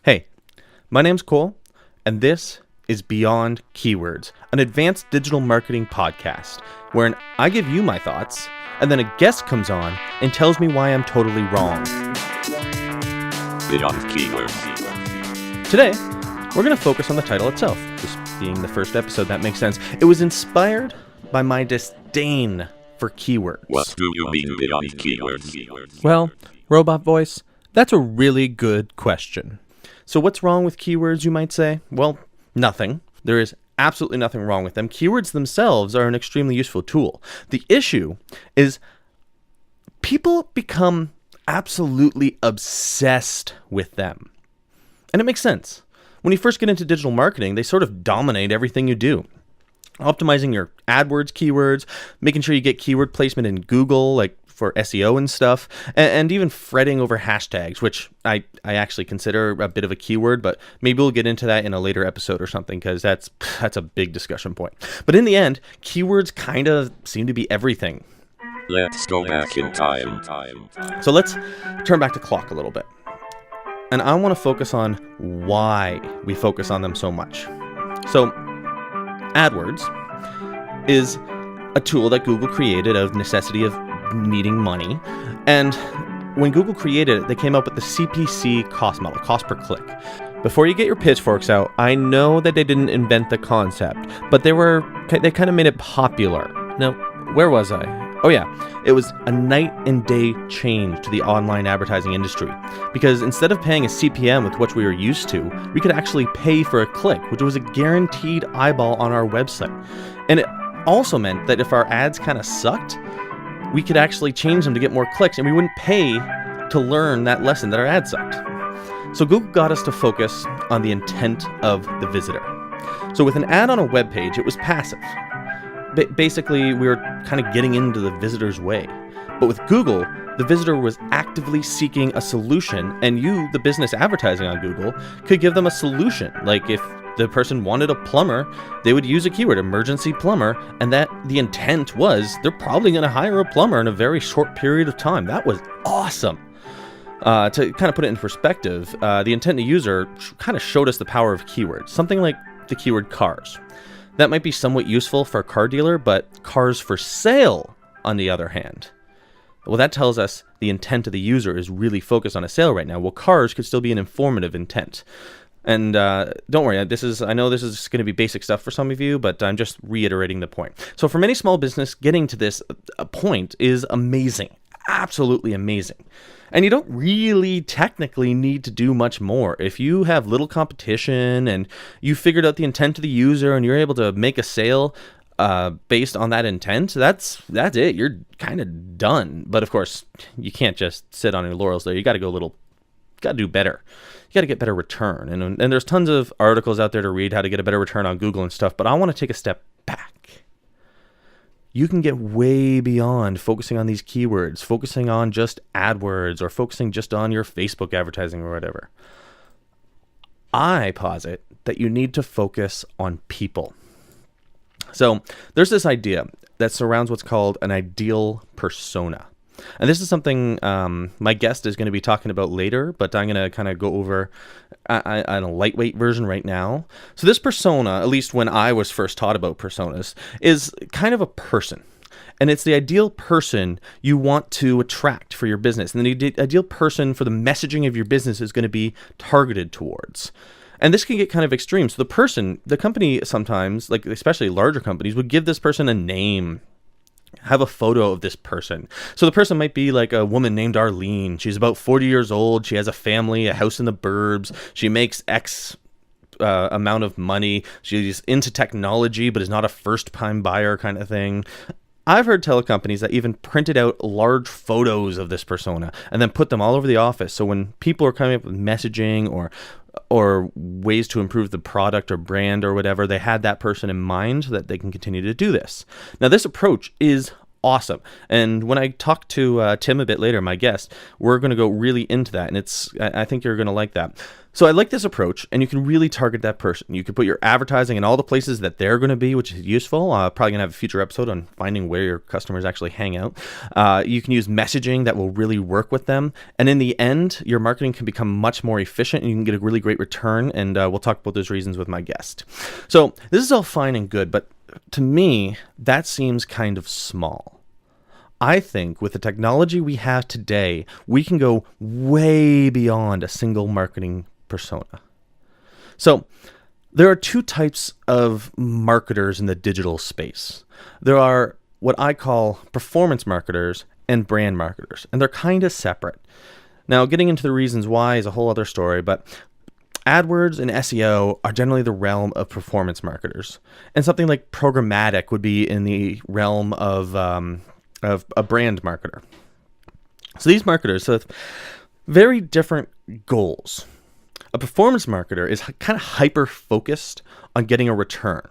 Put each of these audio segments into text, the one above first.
Hey, my name's Cole, and this is Beyond Keywords, an advanced digital marketing podcast, wherein I give you my thoughts, and then a guest comes on and tells me why I'm totally wrong. Beyond Keywords. Today, we're going to focus on the title itself, this being the first episode. That makes sense. It was inspired by my disdain for keywords. What do you mean beyond keywords? Well, robot voice, that's a really good question. So what's wrong with keywords, you might say? Well, nothing. There is absolutely nothing wrong with them. Keywords themselves are an extremely useful tool. The issue is people become absolutely obsessed with them. And it makes sense. When you first get into digital marketing, they sort of dominate everything you do. Optimizing your AdWords keywords, making sure you get keyword placement in Google, like for SEO and stuff, and even fretting over hashtags, which I actually consider a bit of a keyword, but maybe we'll get into that in a later episode or something, because that's a big discussion point. But in the end, keywords kind of seem to be everything. Let's go back in time. So let's turn back the clock a little bit. And I want to focus on why we focus on them so much. So AdWords is a tool that Google created out of necessity of needing money. And when Google created it, they came up with the CPC cost model, cost per click. Before you get your pitchforks out, I know that they didn't invent the concept, but they kind of made it popular. Now, where was I? Oh yeah, it was a night and day change to the online advertising industry, because instead of paying a CPM with which we were used to, we could actually pay for a click, which was a guaranteed eyeball on our website. And it also meant that if our ads kind of sucked, we could actually change them to get more clicks, and we wouldn't pay to learn that lesson that our ad sucked. So Google got us to focus on the intent of the visitor. So with an ad on a web page, it was passive. Basically, we were kind of getting into the visitor's way. But with Google, the visitor was actively seeking a solution, and you, the business advertising on Google, could give them a solution. Like if the person wanted a plumber, they would use a keyword, emergency plumber, and that the intent was they're probably going to hire a plumber in a very short period of time. That was awesome. To kind of put it in perspective, the intended user kind of showed us the power of keywords, something like the keyword cars. That might be somewhat useful for a car dealer, but cars for sale, on the other hand, well, that tells us the intent of the user is really focused on a sale right now. Well, cars could still be an informative intent. And don't worry, I know this is going to be basic stuff for some of you, but I'm just reiterating the point. So for many small business, getting to this point is amazing, absolutely amazing. And you don't really technically need to do much more. If you have little competition and you figured out the intent of the user and you're able to make a sale based on that intent, that's it. You're kind of done. But of course, you can't just sit on your laurels there. You got to do better. You got to get better return. And there's tons of articles out there to read how to get a better return on Google and stuff, but I want to take a step back. You can get way beyond focusing on these keywords, focusing on just AdWords or focusing just on your Facebook advertising or whatever. I posit that you need to focus on people. So there's this idea that surrounds what's called an ideal persona. And this is something my guest is going to be talking about later, but I'm going to kind of go over on a lightweight version right now. So this persona, at least when I was first taught about personas, is kind of a person. And it's the ideal person you want to attract for your business. And the ideal person for the messaging of your business is going to be targeted towards. And this can get kind of extreme. So the company sometimes, like especially larger companies, would give this person a name, have a photo of this person. So the person might be like a woman named Arlene. She's about 40 years old. She has a family, a house in the burbs. She makes X amount of money. She's into technology, but is not a first-time buyer kind of thing. I've heard telecompanies that even printed out large photos of this persona and then put them all over the office. So when people are coming up with messaging or ways to improve the product or brand or whatever, they had that person in mind so that they can continue to do this. Now, this approach is awesome. And when I talk to Tim a bit later, my guest, we're going to go really into that. And I think you're going to like that. So I like this approach, and you can really target that person. You can put your advertising in all the places that they're going to be, which is useful. Probably going to have a future episode on finding where your customers actually hang out. You can use messaging that will really work with them. And in the end, your marketing can become much more efficient, and you can get a really great return. And we'll talk about those reasons with my guest. So this is all fine and good, but to me, that seems kind of small. I think with the technology we have today, we can go way beyond a single marketing persona. So there are two types of marketers in the digital space. There are what I call performance marketers and brand marketers, and they're kind of separate. Now, getting into the reasons why is a whole other story, but AdWords and SEO are generally the realm of performance marketers, and something like programmatic would be in the realm of a brand marketer. So these marketers have very different goals. A performance marketer is kind of hyper-focused on getting a return.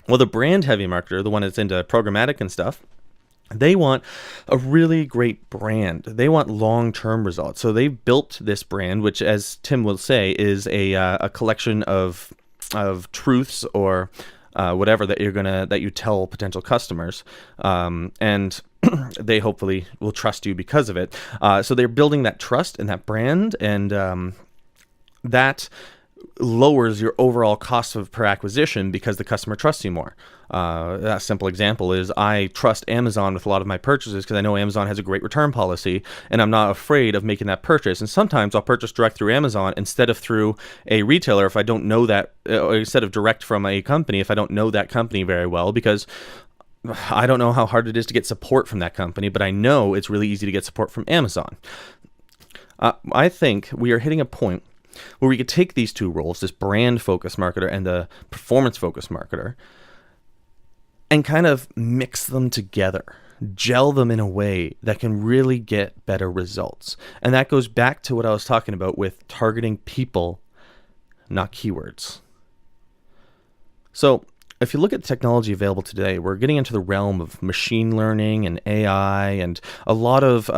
Well, the brand-heavy marketer, the one that's into programmatic and stuff, they want a really great brand. They want long-term results. So they've built this brand, which, as Tim will say, is a collection of truths or whatever that you tell potential customers, and they hopefully will trust you because of it. So they're building that trust and that brand, and that lowers your overall cost per acquisition because the customer trusts you more. A simple example is I trust Amazon with a lot of my purchases because I know Amazon has a great return policy, and I'm not afraid of making that purchase. And sometimes I'll purchase direct through Amazon instead of through a retailer if I don't know that, or instead of direct from a company if I don't know that company very well, because I don't know how hard it is to get support from that company, but I know it's really easy to get support from Amazon. I think we are hitting a point where we could take these two roles, this brand-focused marketer and the performance-focused marketer, and kind of mix them together, gel them in a way that can really get better results. And that goes back to what I was talking about with targeting people, not keywords. So if you look at the technology available today, we're getting into the realm of machine learning and AI and a lot of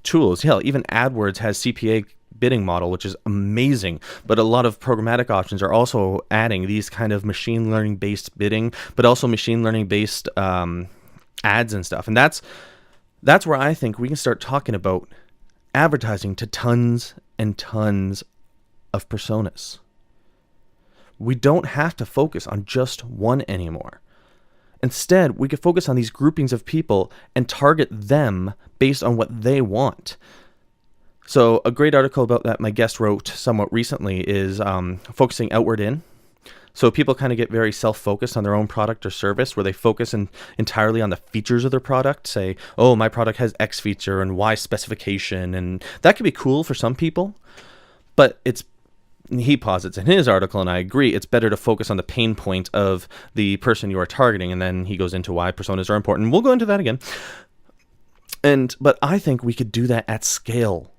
tools. Hell, even AdWords has CPA bidding model, which is amazing, but a lot of programmatic options are also adding these kind of machine learning based bidding, but also machine learning based ads and stuff. And that's where I think we can start talking about advertising to tons and tons of personas. We don't have to focus on just one anymore. Instead, we could focus on these groupings of people and target them based on what they want. So a great article about that my guest wrote somewhat recently is focusing outward in. So people kind of get very self-focused on their own product or service, where they focus entirely on the features of their product. Say, oh, my product has X feature and Y specification, and that could be cool for some people. But he posits in his article, and I agree, it's better to focus on the pain point of the person you are targeting, and then he goes into why personas are important. We'll go into that again. But I think we could do that at scale.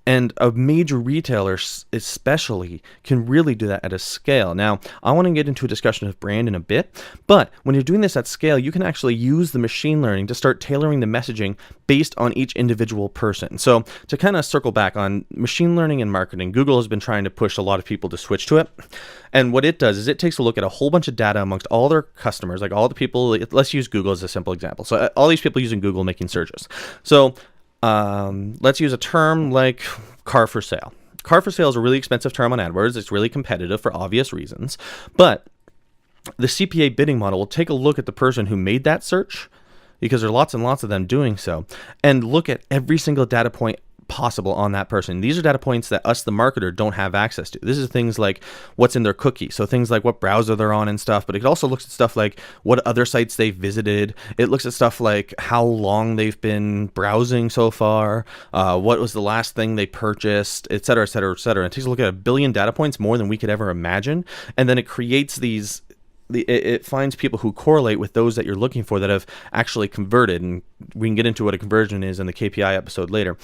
And a major retailer especially can really do that at a scale. Now, I want to get into a discussion of brand in a bit, but when you're doing this at scale, you can actually use the machine learning to start tailoring the messaging based on each individual person. So to kind of circle back on machine learning and marketing, Google has been trying to push a lot of people to switch to it. And what it does is it takes a look at a whole bunch of data amongst all their customers, like all the people. Let's use Google as a simple example. So all these people using Google making searches. So let's use a term like car for sale. Car for sale is a really expensive term on AdWords. It's really competitive for obvious reasons. But the CPA bidding model will take a look at the person who made that search, because there are lots and lots of them doing so, and look at every single data point possible on that person. These are data points that us, the marketer, don't have access to. This is things like what's in their cookie. So things like what browser they're on and stuff, but it also looks at stuff like what other sites they've visited. It looks at stuff like how long they've been browsing so far, what was the last thing they purchased, et cetera, et cetera, et cetera. It takes a look at 1 billion data points, more than we could ever imagine. And then it creates it finds people who correlate with those that you're looking for that have actually converted. And we can get into what a conversion is in the KPI episode later.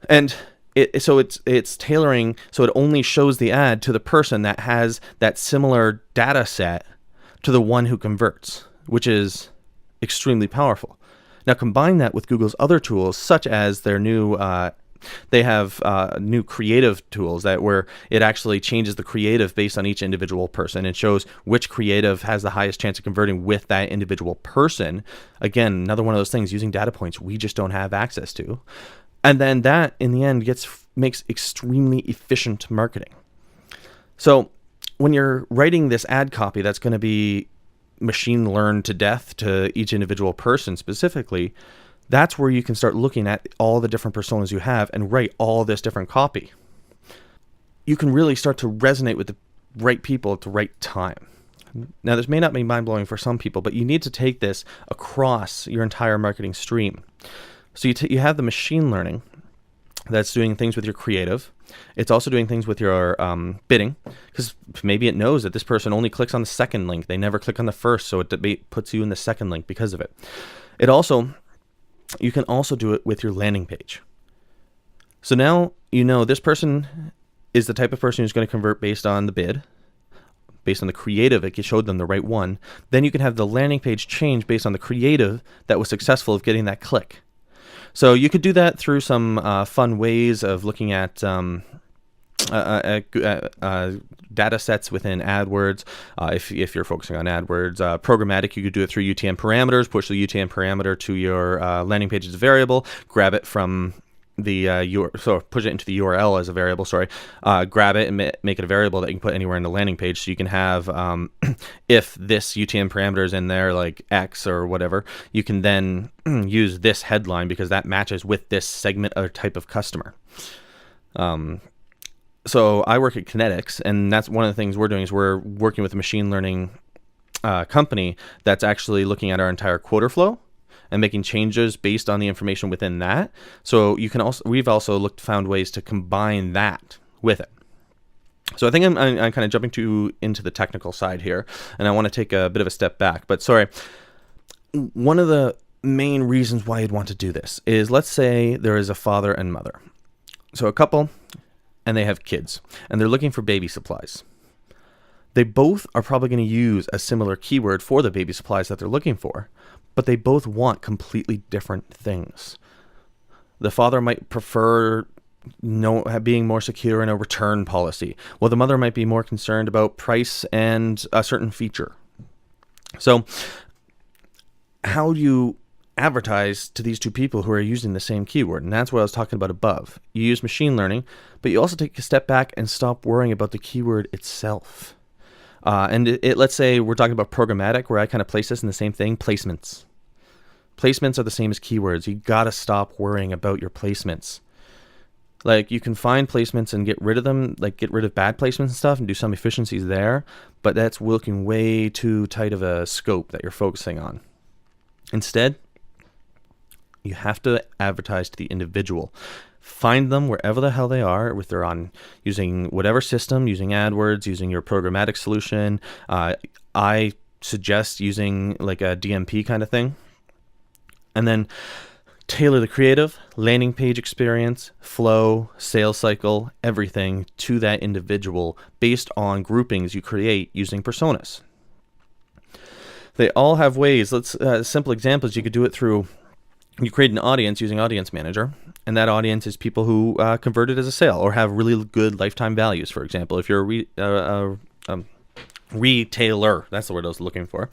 And it's tailoring so it only shows the ad to the person that has that similar data set to the one who converts, which is extremely powerful. Now combine that with Google's other tools, such as their new they have new creative tools where it actually changes the creative based on each individual person and shows which creative has the highest chance of converting with that individual person. Again, another one of those things using data points we just don't have access to. And then that in the end makes extremely efficient marketing. So when you're writing this ad copy that's going to be machine learned to death to each individual person specifically, that's where you can start looking at all the different personas you have and write all this different copy. You can really start to resonate with the right people at the right time. Now, this may not be mind-blowing for some people, but you need to take this across your entire marketing stream. So you have the machine learning that's doing things with your creative. It's also doing things with your bidding, because maybe it knows that this person only clicks on the second link. They never click on the first, so it puts you in the second link because of it. You can also do it with your landing page. So now you know this person is the type of person who's going to convert based on the bid, based on the creative. It showed them the right one. Then you can have the landing page change based on the creative that was successful of getting that click. So you could do that through some fun ways of looking at data sets within AdWords. If you're focusing on AdWords, programmatic, you could do it through UTM parameters, push the UTM parameter to your landing page as a variable, grab it from the push it into the URL as a variable, grab it and make it a variable that you can put anywhere in the landing page. So you can have, if this UTM parameter is in there, like X or whatever, you can then use this headline because that matches with this segment or type of customer. So I work at Kinetics, and that's one of the things we're doing is we're working with a machine learning company that's actually looking at our entire quota flow and making changes based on the information within that. So we've also found ways to combine that with it. So I think I'm kind of jumping into the technical side here, and I want to take a bit of a step back. But sorry, one of the main reasons why you'd want to do this is, let's say there is a father and mother. So a couple, and they have kids, and they're looking for baby supplies. They both are probably going to use a similar keyword for the baby supplies that they're looking for, but they both want completely different things. The father might prefer being more secure in a return policy, while the mother might be more concerned about price and a certain feature. So how do you advertise to these two people who are using the same keyword? And that's what I was talking about above. You use machine learning, but you also take a step back and stop worrying about the keyword itself. Let's say we're talking about programmatic, where I kind of place this in the same thing, placements. Placements are the same as keywords. You got to stop worrying about your placements. Like, you can find placements and get rid of them, like get rid of bad placements and stuff and do some efficiencies there, but that's looking way too tight of a scope that you're focusing on. Instead, you have to advertise to the individual. Find them wherever the hell they are, if they're on using whatever system, using AdWords, using your programmatic solution. I suggest using like a DMP kind of thing. And then tailor the creative, landing page experience, flow, sales cycle, everything to that individual based on groupings you create using personas. They all have ways. Simple examples, you could do it through, you create an audience using Audience Manager, and that audience is people who converted as a sale or have really good lifetime values, for example. If you're a retailer, that's the word I was looking for.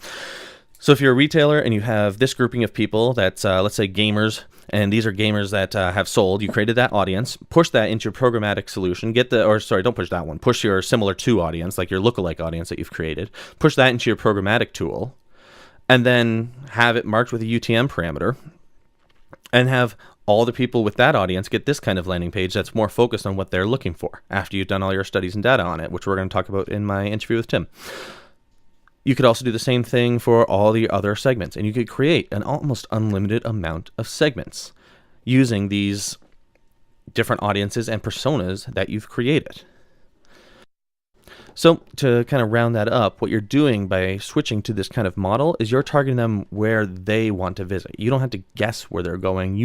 So if you're a retailer and you have this grouping of people that's, let's say, gamers, and these are gamers that have sold, you created that audience, push that into your programmatic solution, don't push that one, push your similar to audience, like your lookalike audience that you've created, push that into your programmatic tool, and then have it marked with a UTM parameter, and have all the people with that audience get this kind of landing page that's more focused on what they're looking for after you've done all your studies and data on it, which we're going to talk about in my interview with Tim. You could also do the same thing for all the other segments, and you could create an almost unlimited amount of segments using these different audiences and personas that you've created. So to kind of round that up, what you're doing by switching to this kind of model is you're targeting them where they want to visit. You don't have to guess where they're going,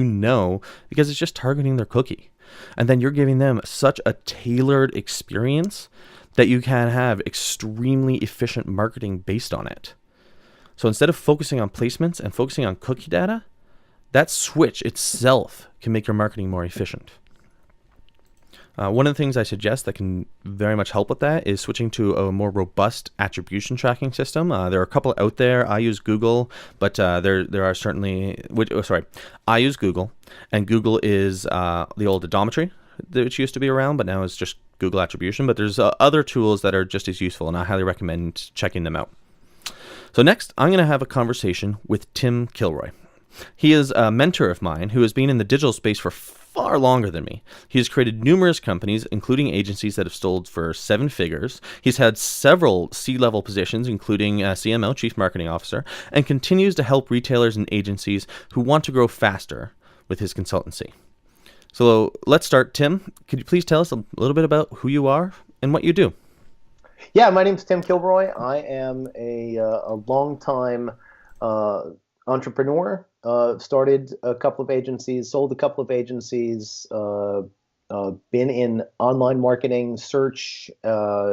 because it's just targeting their cookie. And then you're giving them such a tailored experience that you can have extremely efficient marketing based on it. So instead of focusing on placements and focusing on cookie data, that switch itself can make your marketing more efficient. One of the things I suggest that can very much help with that is switching to a more robust attribution tracking system. There are a couple out there. I use Google, but there are certainly... I use Google, and Google is the old Odometry, which used to be around, but now it's just Google Attribution. But there's other tools that are just as useful, and I highly recommend checking them out. So next, I'm going to have a conversation with Tim Kilroy. He is a mentor of mine who has been in the digital space for far longer than me. He has created numerous companies, including agencies that have sold for 7 figures. He's had several C-level positions, including CMO, Chief Marketing Officer, and continues to help retailers and agencies who want to grow faster with his consultancy. So let's start. Tim, could you please tell us a little bit about who you are and what you do? Yeah, my name's Tim Kilroy. I am a long-time entrepreneur. Started a couple of agencies, sold a couple of agencies, been in online marketing search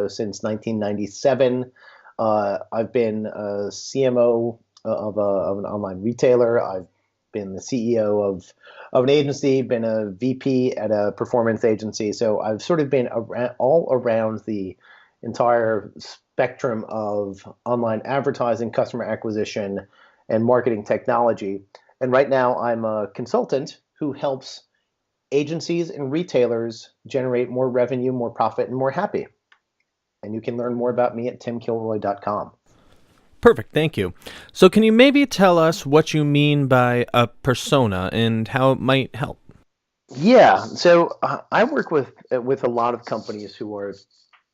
since 1997. I've been a CMO of an online retailer. I've been the CEO of an agency, been a VP at a performance agency. So I've sort of been all around the entire spectrum of online advertising, customer acquisition, and marketing technology. And right now I'm a consultant who helps agencies and retailers generate more revenue, more profit, and more happy. And you can learn more about me at timkilroy.com. Perfect, thank you. So can you maybe tell us what you mean by a persona and how it might help? Yeah, so I work with a lot of companies who are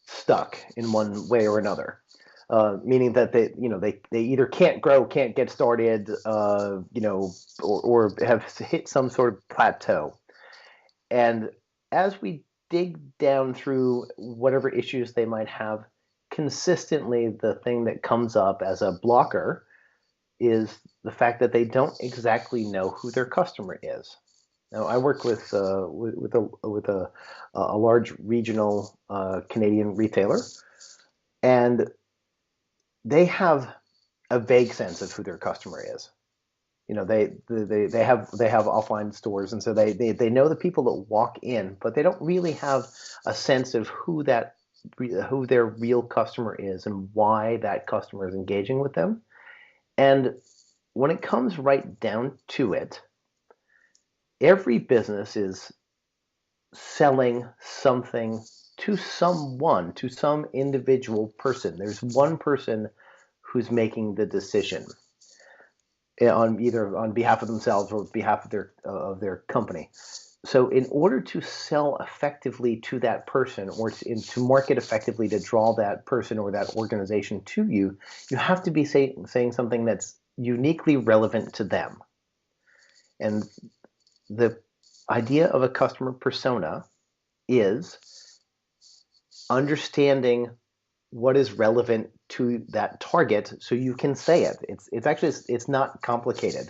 stuck in one way or another. Meaning that they either can't grow, can't get started, or have hit some sort of plateau. And as we dig down through whatever issues they might have, consistently the thing that comes up as a blocker is the fact that they don't exactly know who their customer is. Now, I work with a large regional Canadian retailer, and they have a vague sense of who their customer is. They have offline stores, and so they know the people that walk in, but they don't really have a sense of who their real customer is and why that customer is engaging with them. And when it comes right down to it, every business is selling something to someone, to some individual person. There's one person who's making the decision on behalf of themselves or behalf of their company. So in order to sell effectively to that person, or to market effectively to draw that person or that organization to you, you have to be saying something that's uniquely relevant to them. And the idea of a customer persona is understanding what is relevant to that target so you can say it. It's not complicated.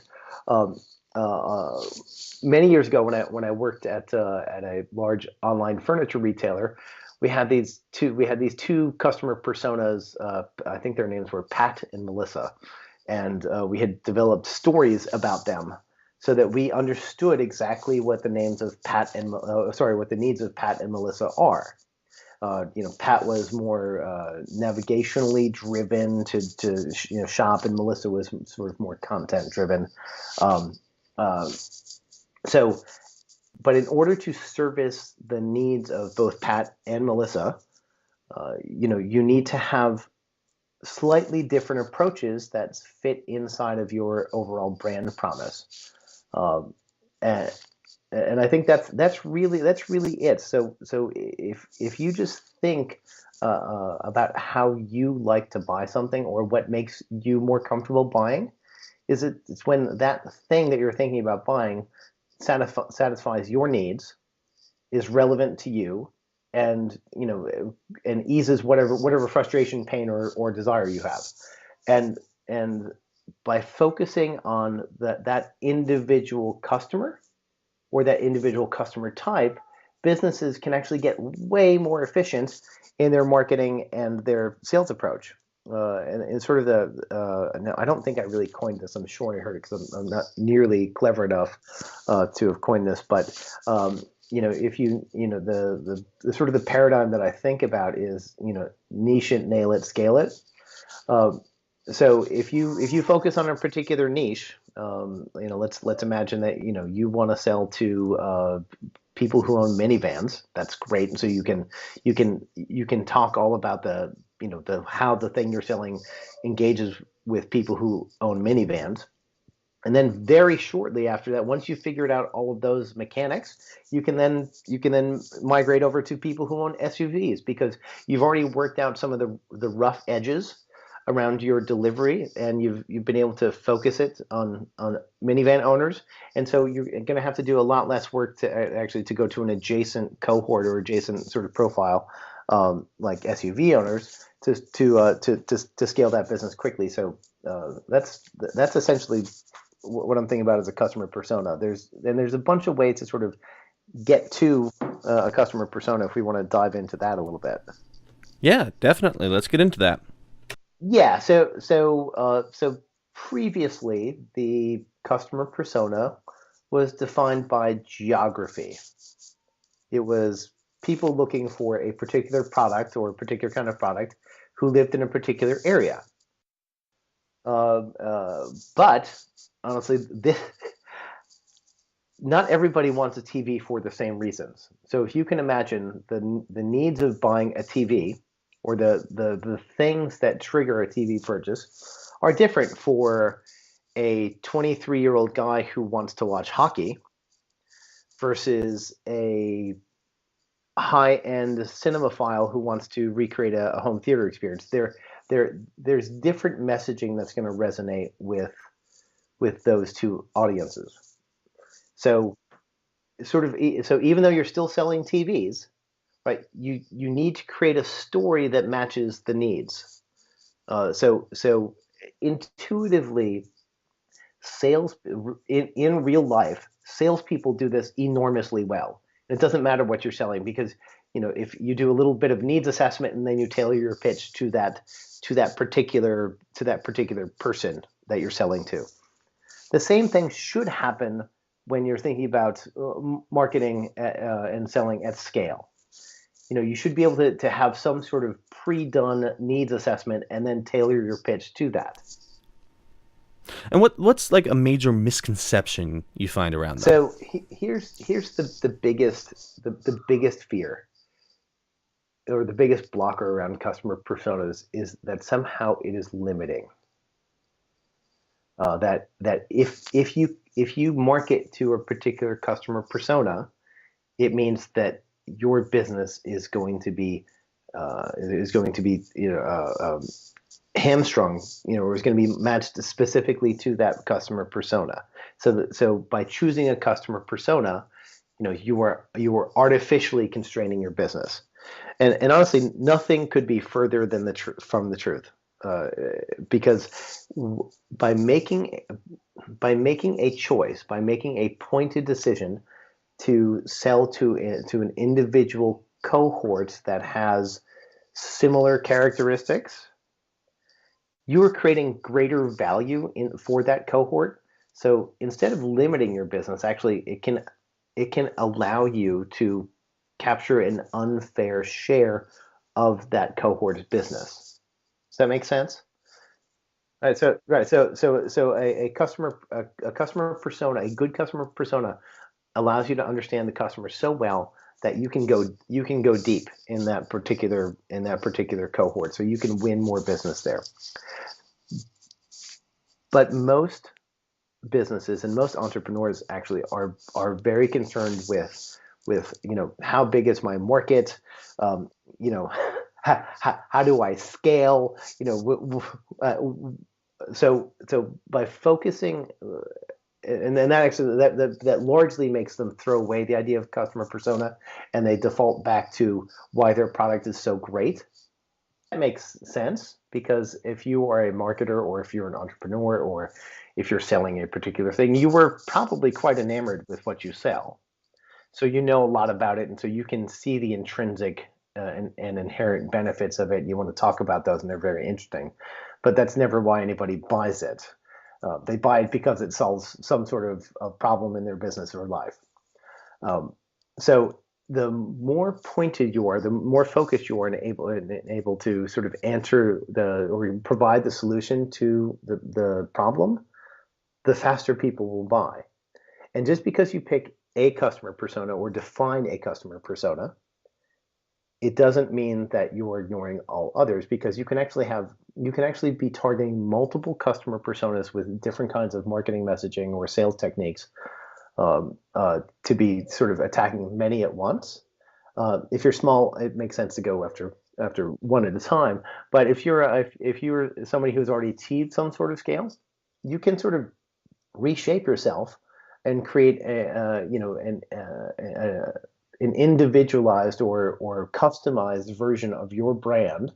Many years ago when I worked at a large online furniture retailer, we had these two customer personas. I think their names were Pat and Melissa, and we had developed stories about them so that we understood exactly what the needs of Pat and Melissa are. Pat was more navigationally driven to shop, and Melissa was sort of more content driven. But in order to service the needs of both Pat and Melissa, you need to have slightly different approaches that fit inside of your overall brand promise. And I think that's really it. So if you just think about how you like to buy something or what makes you more comfortable buying, it's when that thing that you're thinking about buying satisfies your needs, is relevant to you, and and eases whatever frustration, pain, or desire you have, and by focusing on that individual customer or that individual customer type, businesses can actually get way more efficient in their marketing and their sales approach. and sort of no, I don't think I really coined this. I'm sure I heard it because I'm not nearly clever enough to have coined this. But if the sort of the paradigm that I think about is niche it, nail it, scale it. So if you focus on a particular niche, let's imagine that you want to sell to people who own minivans. That's great, and so you can talk all about the how the thing you're selling engages with people who own minivans. And then very shortly after that, once you figured out all of those mechanics, you can then migrate over to people who own SUVs, because you've already worked out some of the rough edges around your delivery, and you've been able to focus it on minivan owners. And so you're going to have to do a lot less work to go to an adjacent cohort or adjacent sort of profile, like SUV owners, to scale that business quickly. So that's essentially what I'm thinking about as a customer persona. There's a bunch of ways to sort of get to a customer persona if we want to dive into that a little bit. Yeah, definitely. Let's get into that. Yeah. So previously, the customer persona was defined by geography. It was people looking for a particular product or a particular kind of product who lived in a particular area. But honestly, not everybody wants a TV for the same reasons. So if you can imagine the needs of buying a TV, or the things that trigger a TV purchase, are different for a 23-year-old guy who wants to watch hockey versus a high-end cinemaphile who wants to recreate a home theater experience. There's different messaging that's going to resonate with those two audiences. So even though you're still selling TVs, right, you need to create a story that matches the needs. So intuitively, sales in real life, salespeople do this enormously well. It doesn't matter what you're selling, because if you do a little bit of needs assessment and then you tailor your pitch to that particular person that you're selling to. The same thing should happen when you're thinking about marketing and selling at scale. You should be able to have some sort of pre-done needs assessment and then tailor your pitch to that. And what's like a major misconception you find around that? So here's the biggest fear, or the biggest blocker around customer personas, is that somehow it is limiting. That if you market to a particular customer persona, it means that your business is going to be hamstrung, or is going to be matched specifically to that customer persona. So by choosing a customer persona, you are artificially constraining your business, and honestly, nothing could be further than from the truth. Because by making a choice, by making a pointed decision to sell to an individual cohort that has similar characteristics, you are creating greater value for that cohort. So instead of limiting your business, actually it can allow you to capture an unfair share of that cohort's business. Does that make sense? Right. So a customer persona, a good customer persona, allows you to understand the customer so well that you can go deep in that particular cohort. So you can win more business there. But most businesses and most entrepreneurs actually are very concerned with how big is my market, how do I scale, so by focusing, and then that largely makes them throw away the idea of customer persona, and they default back to why their product is so great. That makes sense, because if you are a marketer, or if you're an entrepreneur, or if you're selling a particular thing, you were probably quite enamored with what you sell. So you know a lot about it, and so you can see the intrinsic and inherent benefits of it. You want to talk about those, and they're very interesting, but that's never why anybody buys it. They buy it because it solves some sort of problem in their business or life. So the more pointed you are, the more focused you are, and able to sort of answer or provide the solution to the problem, the faster people will buy. And just because you pick a customer persona or define a customer persona, it doesn't mean that you're ignoring all others, because you can actually be targeting multiple customer personas with different kinds of marketing messaging or sales techniques to be sort of attacking many at once. If you're small, it makes sense to go after one at a time. But if you're somebody who's already achieved some sort of scale, you can sort of reshape yourself and create an individualized or customized version of your brand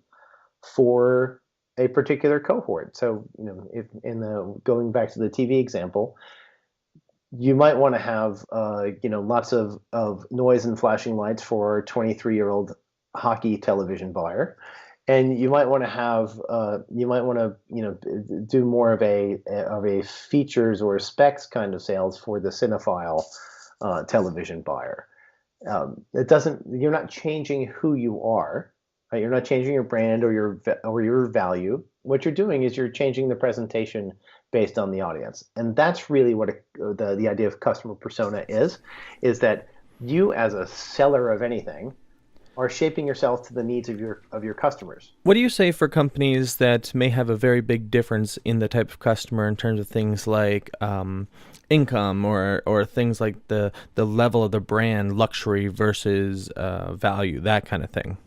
for a particular cohort. So, if going back to the TV example, you might want to have lots of noise and flashing lights for a 23-year-old hockey television buyer, and you might want to do more of a features or specs kind of sales for the cinephile television buyer. You're not changing who you are, right? You're not changing your brand or your value. What you're doing is you're changing the presentation based on the audience. And that's really what the idea of customer persona is that you, as a seller of anything, are shaping yourself to the needs of your customers. What do you say for companies that may have a very big difference in the type of customer in terms of things like income or things like the level of the brand, luxury versus value, that kind of thing?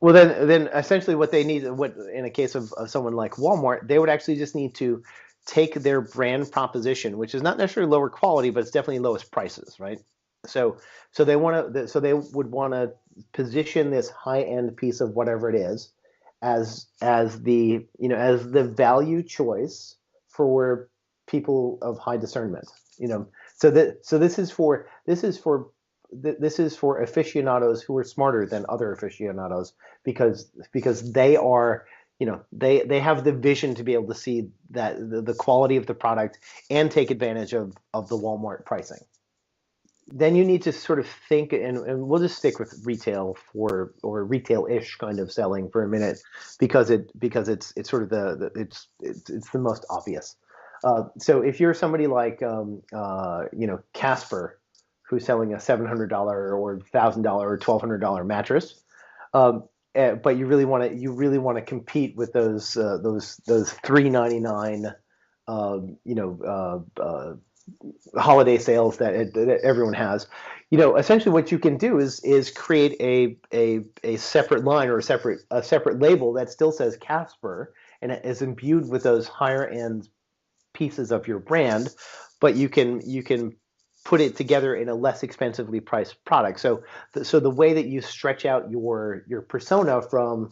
Well, then essentially what they need, in a case of someone like Walmart, they would actually just need to take their brand proposition, which is not necessarily lower quality, but it's definitely lowest prices, right? So they would want to position this high-end piece of whatever it is as the value choice for people of high discernment. So this is for aficionados who are smarter than other aficionados, because they are, they have the vision to be able to see that the quality of the product and take advantage of the Walmart pricing. Then you need to sort of think, and we'll just stick with retail or retail-ish kind of selling for a minute, because it's sort of it's the most obvious. So if you're somebody like Casper, who's selling a $700 or $1,000 or $1,200 mattress, but you really want to compete with those $399 holiday sales that everyone has. Essentially what you can do is create a separate line or a separate label that still says Casper and it is imbued with those higher end pieces of your brand, but you can put it together in a less expensively priced product. So the way that you stretch out your persona from,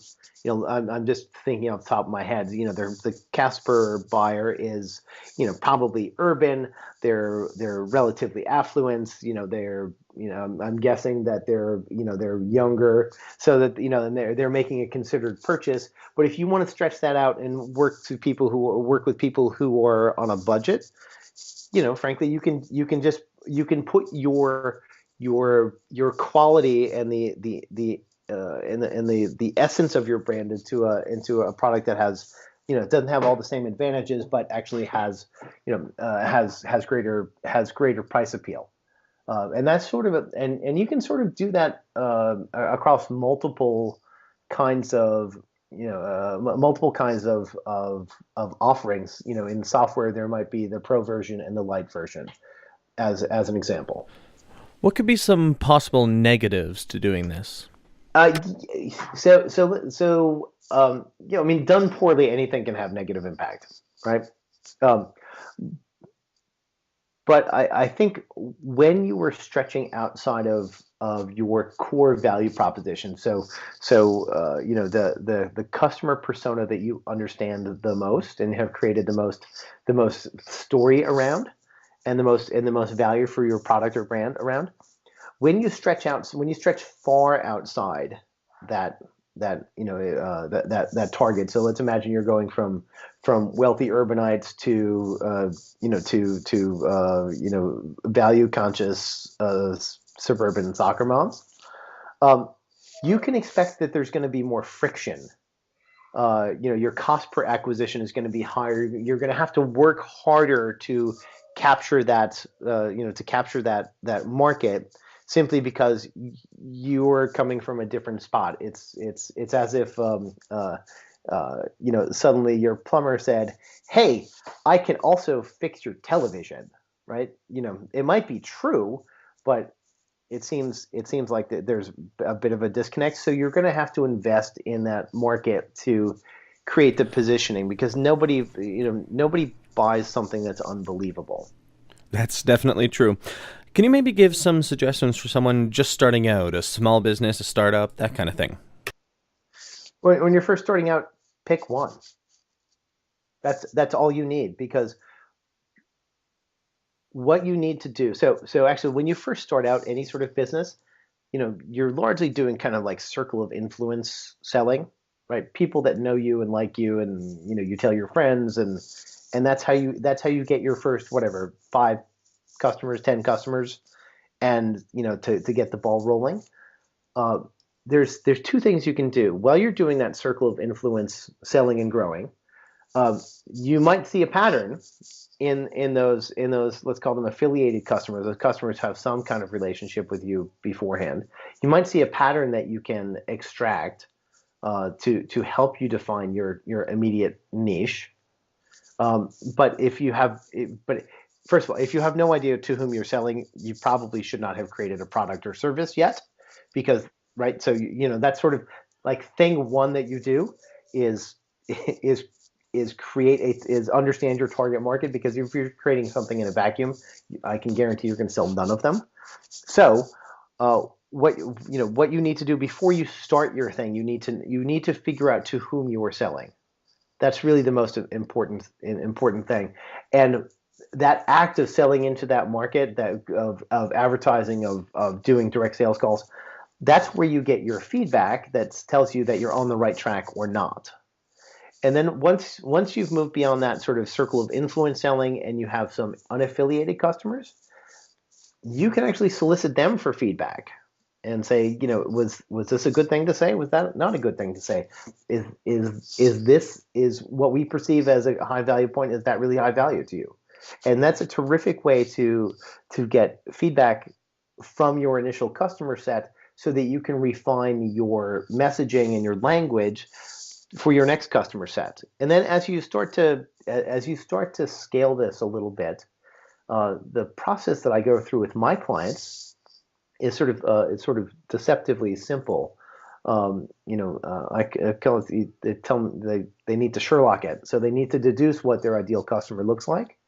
I'm just thinking off the top of my head, the Casper buyer is, probably urban. They're relatively affluent. I'm guessing that they're younger, so that and they're making a considered purchase. But if you want to stretch that out and work with people who are on a budget, frankly, you can put your quality and the essence of your brand into a product that has, doesn't have all the same advantages, but actually has greater price appeal. And that's sort of and you can sort of do that across multiple kinds of offerings. In software, there might be the pro version and the light version, as an example. What could be some possible negatives to doing this? Done poorly, anything can have negative impact, right? But I think when you were stretching outside of your core value proposition, the customer persona that you understand the most and have created the most story around, and the most value for your product or brand around, when you stretch far outside that that target. So let's imagine you're going from wealthy urbanites to value conscious suburban soccer moms. You can expect that there's going to be more friction. Your cost per acquisition is going to be higher. You're going to have to work harder to capture that that market, simply because you're coming from a different spot. It's as if suddenly your plumber said, "Hey, I can also fix your television." Right? It might be true, but it seems like there's a bit of a disconnect. So you're going to have to invest in that market to create the positioning, because nobody buys something that's unbelievable. That's definitely true. Can you maybe give some suggestions for someone just starting out, a small business, a startup, that kind of thing? When you're first starting out, pick one. That's all you need, because what you need to do. So actually, when you first start out any sort of business, you're largely doing kind of like circle of influence selling, right? People that know you and like you, and you tell your friends, and that's how you get your first 5 customers, 10 customers, and to get the ball rolling. There's 2 things you can do while you're doing that circle of influence selling and growing. You might see a pattern in those, let's call them affiliated customers. Those customers have some kind of relationship with you beforehand. You might see a pattern that you can extract to help you define your immediate niche. But first of all, if you have no idea to whom you're selling, you probably should not have created a product or service yet, because right. So that's sort of like thing one that you do is understand your target market, because if you're creating something in a vacuum, I can guarantee you're going to sell none of them. So what you need to do before you start your thing, you need to figure out to whom you are selling. That's really the most important thing. And that act of selling into that market, of advertising, of doing direct sales calls, that's where you get your feedback that tells you that you're on the right track or not. And then once you've moved beyond that sort of circle of influence selling, and you have some unaffiliated customers, you can actually solicit them for feedback and say, was this a good thing to say? Was that not a good thing to say? Is what we perceive as a high value point, is that really high value to you? And that's a terrific way to get feedback from your initial customer set, so that you can refine your messaging and your language for your next customer set. And then as you start to scale this a little bit, the process that I go through with my clients is sort of deceptively simple. I call it, they tell them they need to Sherlock it. So they need to deduce what their ideal customer looks like.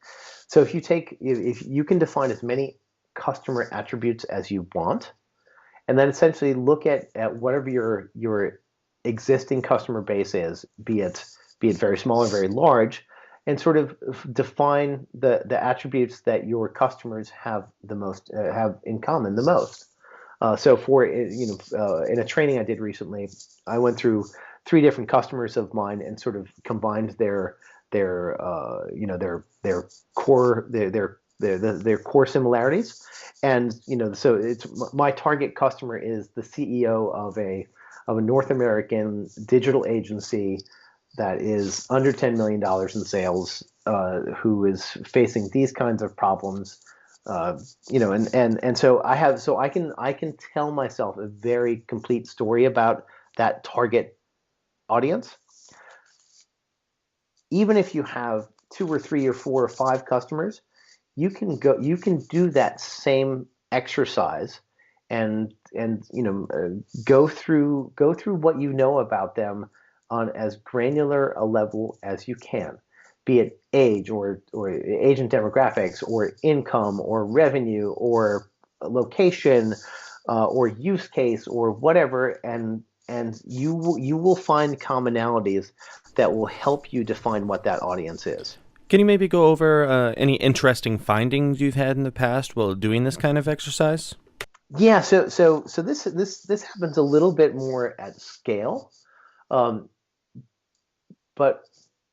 So if you can define as many customer attributes as you want, and then essentially look at whatever your existing customer base is, be it very small or very large, and sort of define the attributes that your customers have the most have in common the most. So for in a training I did recently, I went through 3 different customers of mine and sort of combined their core similarities. And so it's my target customer is the CEO of a North American digital agency that is under $10 million in sales, who is facing these kinds of problems. And so I can tell myself a very complete story about that target audience. Even if you have 2 or 3 or 4 or 5 customers, you can do that same exercise and go through what you know about them on as granular a level as you can, be it age or agent demographics or income or revenue or location or use case or whatever, and you will find commonalities that will help you define what that audience is. Can you maybe go over any interesting findings you've had in the past while doing this kind of exercise? Yeah, so this happens a little bit more at scale, um, but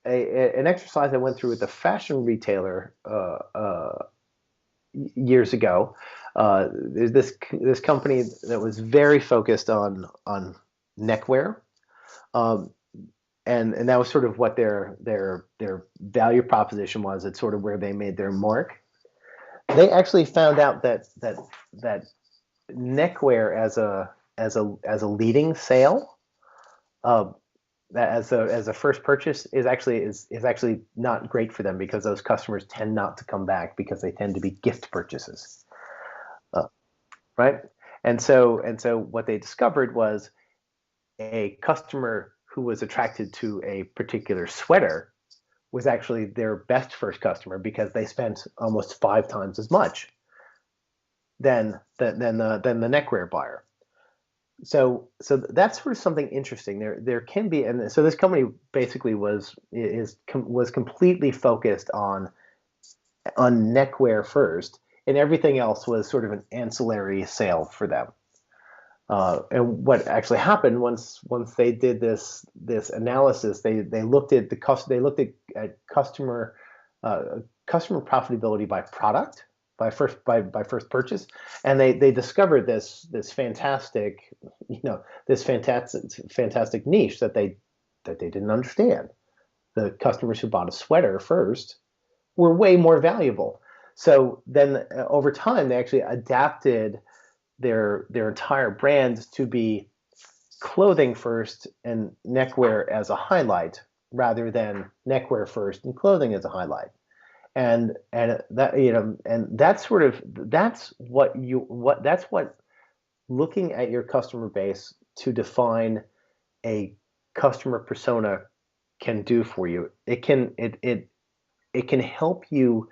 an exercise I went through with a fashion retailer years ago. There's this company that was very focused on neckwear, um, and that was sort of what their value proposition was. It's sort of where they made their mark. They actually found out that neckwear as a leading sale, uh, as a first purchase is actually not great for them because those customers tend not to come back because they tend to be gift purchases, uh, right? And so what they discovered was a customer who was attracted to a particular sweater was actually their best first customer because they spent almost 5 times as much than the neckwear buyer. So that's sort of something interesting. There can be, and so this company basically was completely focused on neckwear first, and everything else was sort of an ancillary sale for them. And what actually happened once they did this analysis, they looked at at uh, customer profitability by product, by first purchase, and they discovered this fantastic, this fantastic niche that they didn't understand. The customers who bought a sweater first were way more valuable. So then over time, they actually adapted their entire brand to be clothing first and neckwear as a highlight rather than neckwear first and clothing as a highlight. And that and that's what looking at your customer base to define a customer persona can do for you. It can help you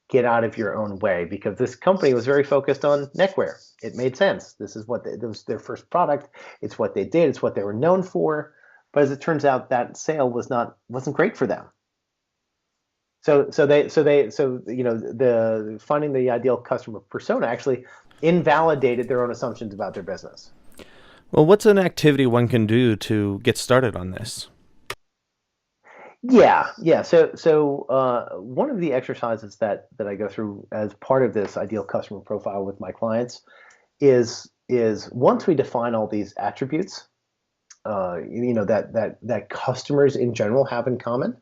get out of your own way because this company was very focused on neckwear. It made sense. It was their first product. It's what they did. It's what they were known for. But as it turns out, that sale wasn't great for them. The finding the ideal customer persona actually invalidated their own assumptions about their business. Well, what's an activity one can do to get started on this? Yeah, yeah. One of the exercises that I go through as part of this ideal customer profile with my clients is once we define all these attributes, that customers in general have in common.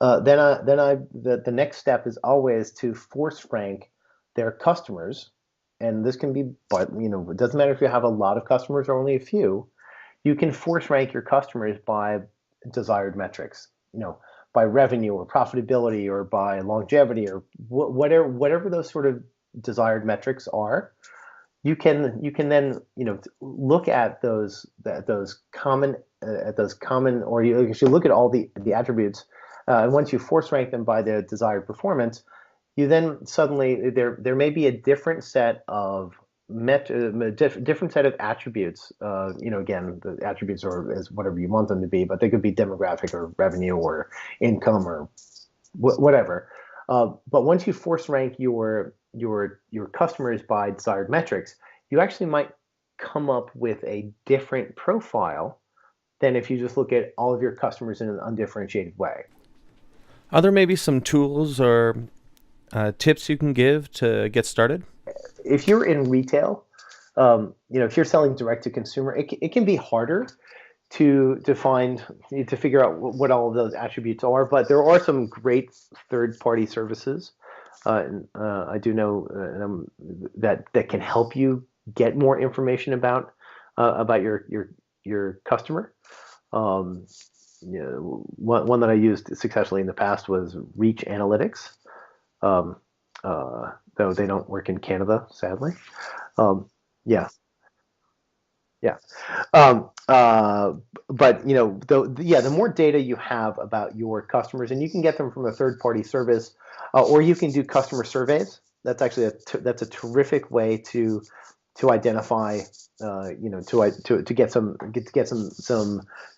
The next step is always to force rank their customers, and this can be, but it doesn't matter if you have a lot of customers or only a few. You can force rank your customers by desired metrics, by revenue or profitability or by longevity or whatever those sort of desired metrics are. You can then look at those common, or you actually look at all the attributes, and once you force rank them by the desired performance, you then suddenly there may be a different set of different set of attributes. Again, the attributes are as whatever you want them to be, but they could be demographic or revenue or income or whatever. But once you force rank your customers by desired metrics, you actually might come up with a different profile than if you just look at all of your customers in an undifferentiated way. Are there maybe some tools or tips you can give to get started? If you're in retail, if you're selling direct to consumer, it can be harder to figure out what all of those attributes are. But there are some great third-party services. I do know that can help you get more information about your customer. One that I used successfully in the past was Reach Analytics, um, though they don't work in Canada, sadly. Yeah, yeah. Um, uh, but the more data you have about your customers, and you can get them from a third-party service, or you can do customer surveys. That's actually that's a terrific way to identify, to get some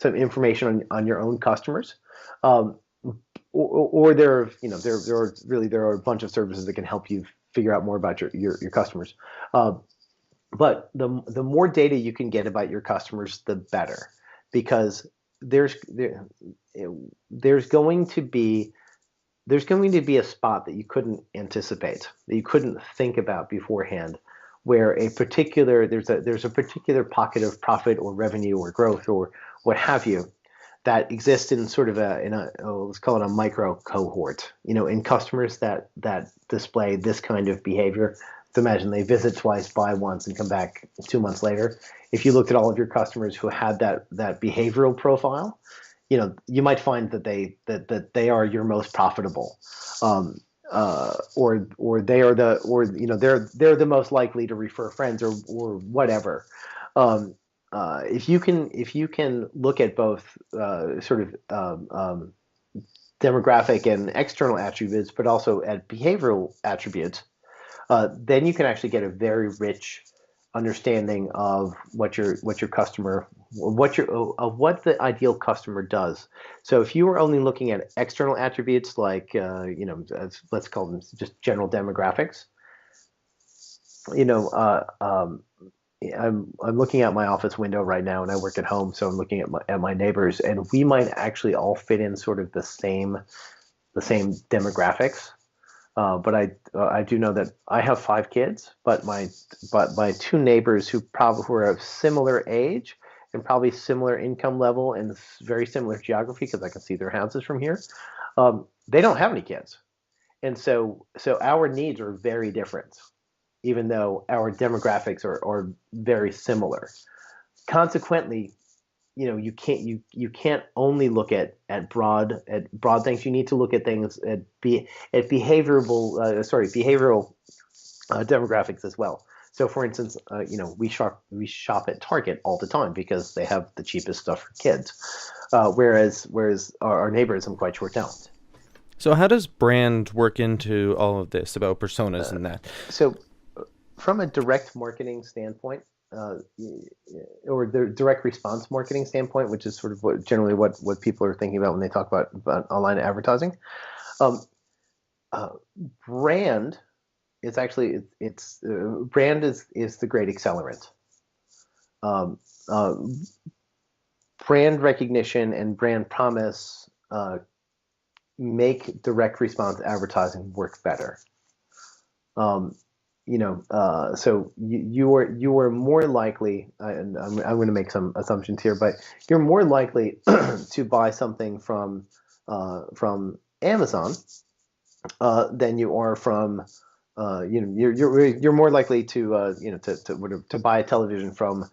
information on your own customers. Um, or there are a bunch of services that can help you figure out more about your customers. Uh, But the more data you can get about your customers, the better, because there's going to be a spot that you couldn't anticipate, that you couldn't think about beforehand, where there's a particular pocket of profit or revenue or growth or what have you that exists in sort of let's call it a micro cohort, in customers that display this kind of behavior. So imagine they visit twice, buy once, and come back 2 months later. If you looked at all of your customers who had that behavioral profile, you might find that they are your most profitable, or they're the most likely to refer friends or whatever. If you can look at both sort of demographic and external attributes, but also at behavioral attributes, then you can actually get a very rich understanding of what the ideal customer does. So if you were only looking at external attributes like let's call them just general demographics, I'm looking out my office window right now, and I work at home, so I'm looking at my neighbors, and we might actually all fit in sort of the same demographics. But I do know that I have 5 kids, but my 2 neighbors who are of similar age and probably similar income level and very similar geography, because I can see their houses from here, they don't have any kids, and so our needs are very different, even though our demographics are very similar. Consequently, you can't only look at broad things. You need to look at things at behavioral demographics as well. So, for instance, we shop at Target all the time because they have the cheapest stuff for kids, whereas our neighbors, I'm quite sure, don't. So how does brand work into all of this about personas and that? So, from a direct marketing standpoint, or the direct response marketing standpoint, which is sort of generally what people are thinking about when they talk about online advertising, brand is actually brand is the great accelerant. Brand recognition and brand promise make direct response advertising work better. So you are more likely, and I'm going to make some assumptions here, but you're more likely to buy something from Amazon than you are from you're more likely to buy a television from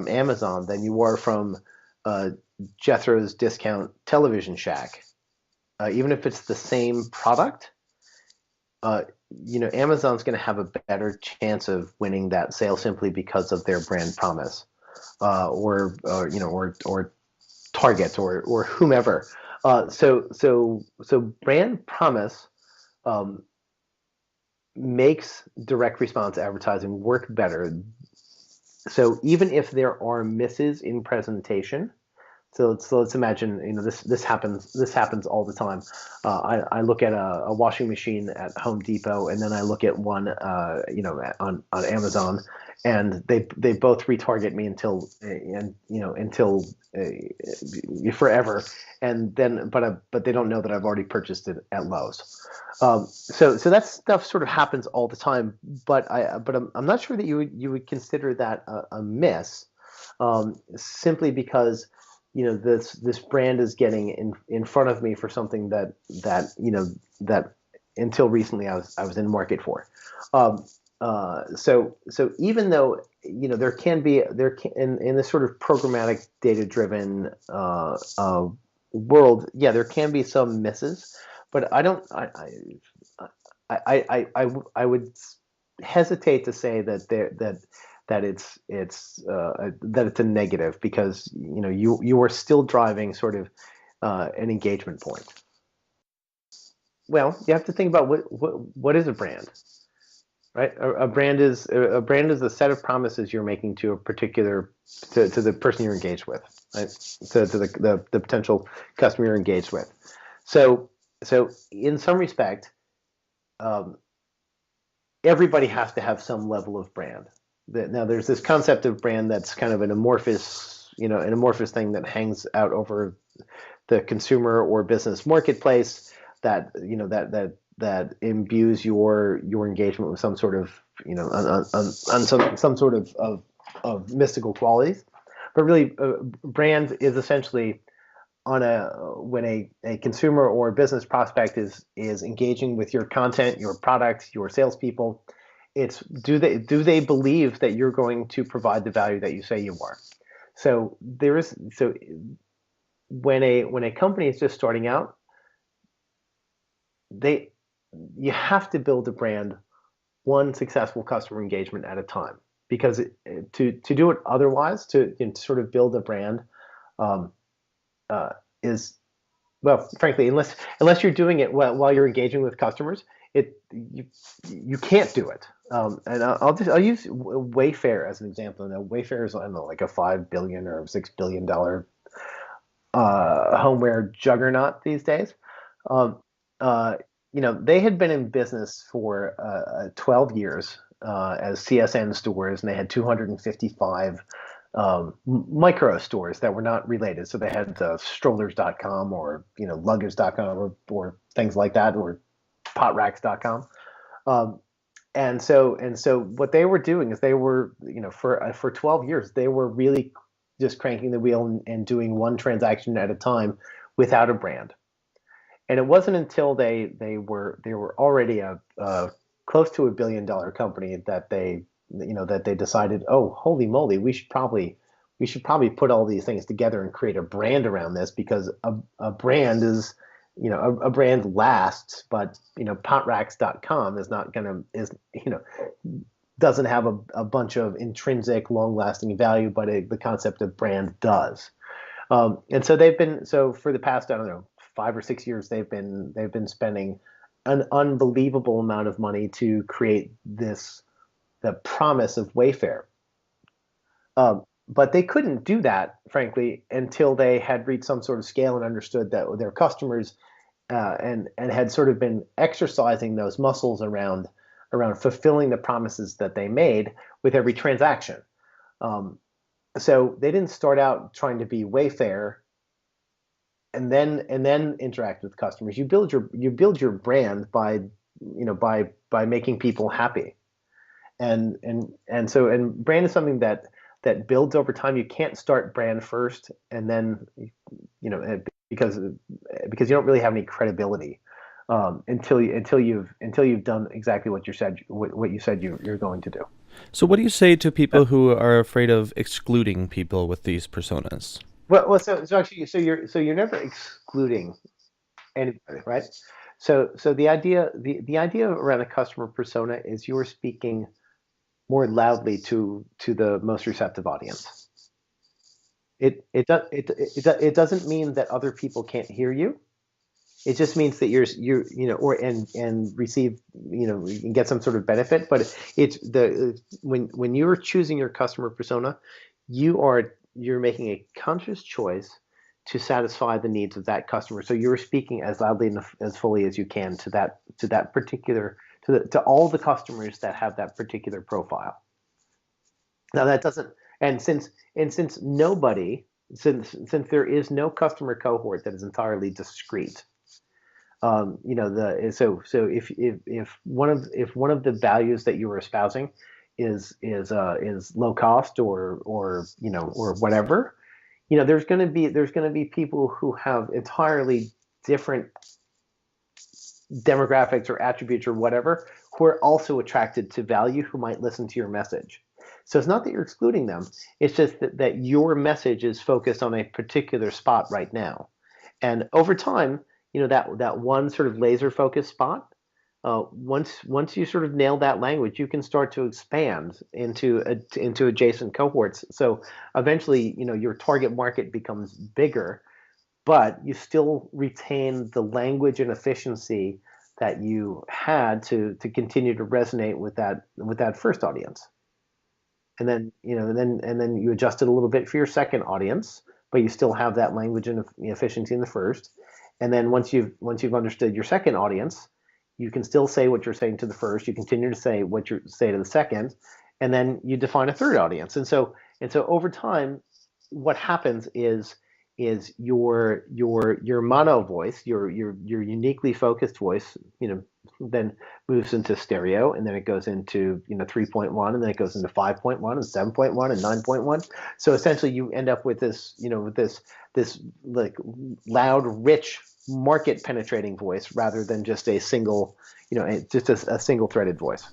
Amazon than you are from Jethro's Discount Television Shack, even if it's the same product. Amazon's going to have a better chance of winning that sale simply because of their brand promise, or Target or whomever. So brand promise makes direct response advertising work better. So even if there are misses in presentation. So let's imagine, this happens all the time. I look at a washing machine at Home Depot, and then I look at one on Amazon, and they both retarget me until forever, and then but they don't know that I've already purchased it at Lowe's. So that stuff sort of happens all the time, but I'm not sure that you would consider that a miss, simply because this brand is getting in front of me for something that until recently I was in market for. So even though there can in this sort of programmatic data driven world, there can be some misses, but I would hesitate to say that it's a negative, because you are still driving sort of an engagement point. Well, you have to think about what is a brand, right? A brand is a set of promises you're making to a particular to the person you're engaged with, right? To the potential customer you're engaged with. So in some respect, everybody has to have some level of brand. now there's this concept of brand that's kind of an amorphous, an amorphous thing that hangs out over the consumer or business marketplace that that imbues your engagement with some sort of some sort of mystical qualities. But really, brand is essentially when a consumer or a business prospect is engaging with your content, your product, your salespeople. It's do they believe that you're going to provide the value that you say you are? So when a company is just starting out, you have to build a brand one successful customer engagement at a time, because to do it otherwise, to sort of build a brand, is, well, frankly, unless you're doing it while you're engaging with customers, you can't do it. And I'll use Wayfair as an example. Now, Wayfair is, I don't know, like a $5 billion or $6 billion homeware juggernaut these days. They had been in business for 12 years as CSN stores, and they had 255 micro stores that were not related. So they had strollers.com or luggage.com or things like that, or potracks.com. And so what they were doing is they were, for 12 years, they were really just cranking the wheel and doing one transaction at a time without a brand. And it wasn't until they were already a close to $1 billion company that they decided, oh, holy moly, we should probably put all these things together and create a brand around this, because a brand is, a brand lasts, but potracks.com doesn't have a bunch of intrinsic long-lasting value, but the concept of brand does. And so for the past, I don't know, 5 or 6 years, they've been spending an unbelievable amount of money to create the promise of Wayfair. But they couldn't do that, frankly, until they had reached some sort of scale and understood that their customers and had sort of been exercising those muscles around fulfilling the promises that they made with every transaction. So they didn't start out trying to be Wayfair and then interact with customers. You build your brand by making people happy, and brand is something that builds over time. You can't start brand first and then because you don't really have any credibility until you've done exactly what you said you're going to do. So what do you say to people who are afraid of excluding people with these personas? Well, so you're never excluding anybody, right? So the idea around a customer persona is you're speaking more loudly to the most receptive audience. It doesn't mean that other people can't hear you. It just means that and receive, you can get some sort of benefit. But when you're choosing your customer persona, you're making a conscious choice to satisfy the needs of that customer. So you're speaking as loudly and as fully as you can to that particular to all the customers that have that particular profile. Now that doesn't, and since there is no customer cohort that is entirely discrete, so if one of the values that you are espousing is low cost or whatever, there's going to be people who have entirely different demographics or attributes or whatever, who are also attracted to value, who might listen to your message. So it's not that you're excluding them. It's just that your message is focused on a particular spot right now. And over time, that one sort of laser focused spot, once you sort of nail that language, you can start to expand into adjacent cohorts. So eventually, your target market becomes bigger, but you still retain the language and efficiency that you had to continue to resonate with that first audience. And then you adjust it a little bit for your second audience, but you still have that language and efficiency in the first. And then once you've understood your second audience, you can still say what you're saying to the first. You continue to say what you say to the second, and then you define a third audience. And so over time, what happens is your mono voice, your uniquely focused voice, then moves into stereo, and then it goes into 3.1, and then it goes into 5.1 and 7.1 and 9.1. So essentially, you end up with this this like loud, rich, market penetrating voice rather than just a single a single threaded voice.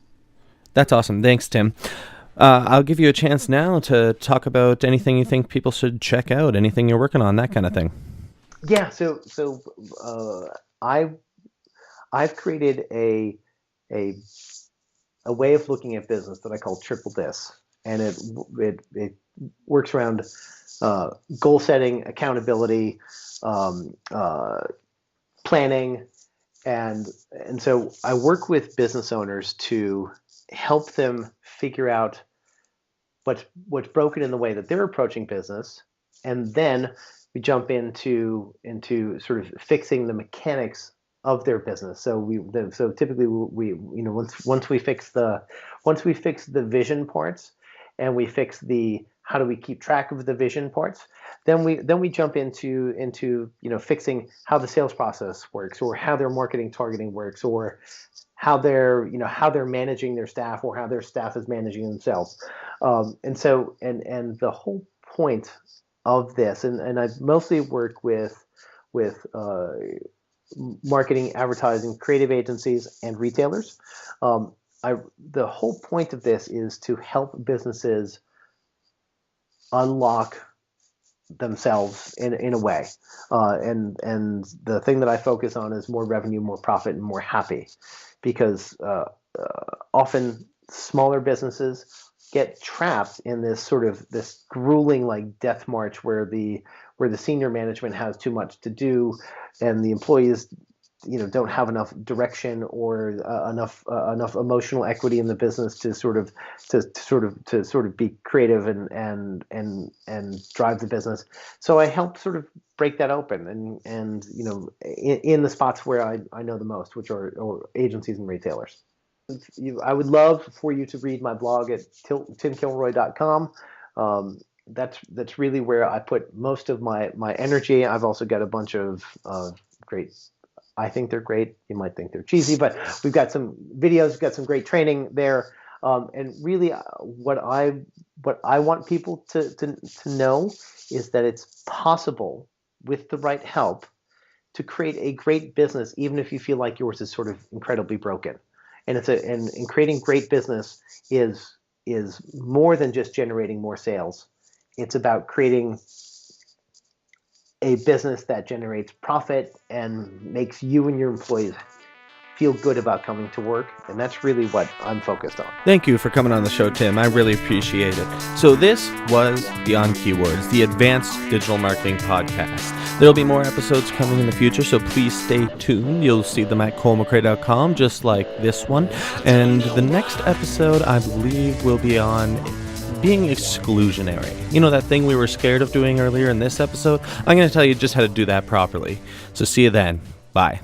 That's awesome. Thanks, Tim. I'll give you a chance now to talk about anything you think people should check out, anything you're working on, that kind of thing. Yeah. So I've created a way of looking at business that I call triple dis, and it works around goal setting, accountability, planning, and so I work with business owners to help them figure out what's broken in the way that they're approaching business, and then we jump into sort of fixing the mechanics of their business. So typically we once we fix the vision parts, and we fix the how do we keep track of the vision parts, then we jump into fixing how the sales process works, or how their marketing targeting works, or how they're managing their staff, or how their staff is managing themselves. And the whole point of this, and I mostly work with marketing, advertising, creative agencies, and retailers. The whole point of this is to help businesses unlock themselves in a way, and the thing that I focus on is more revenue, more profit, and more happy, because often smaller businesses get trapped in this grueling like death march where the senior management has too much to do, and the employees don't have enough direction or enough emotional equity in the business to sort of be creative and drive the business. So I help sort of break that open, and in the spots where I know the most, which are agencies and retailers. I would love for you to read my blog at timkilroy.com. That's really where I put most of my energy. I've also got a bunch of great. I think they're great. You might think they're cheesy, but we've got some videos, we've got some great training there. And really what I want people to know is that it's possible, with the right help, to create a great business, even if you feel like yours is sort of incredibly broken. And and creating great business is more than just generating more sales. It's about creating a business that generates profit and makes you and your employees feel good about coming to work. And that's really what I'm focused on. Thank you for coming on the show, Tim. I really appreciate it. So this was Beyond Keywords, the Advanced Digital Marketing Podcast. There'll be more episodes coming in the future, so please stay tuned. You'll see them at colemcrae.com, just like this one. And the next episode, I believe, will be on being exclusionary. That thing we were scared of doing earlier in this episode? I'm going to tell you just how to do that properly. So see you then. Bye.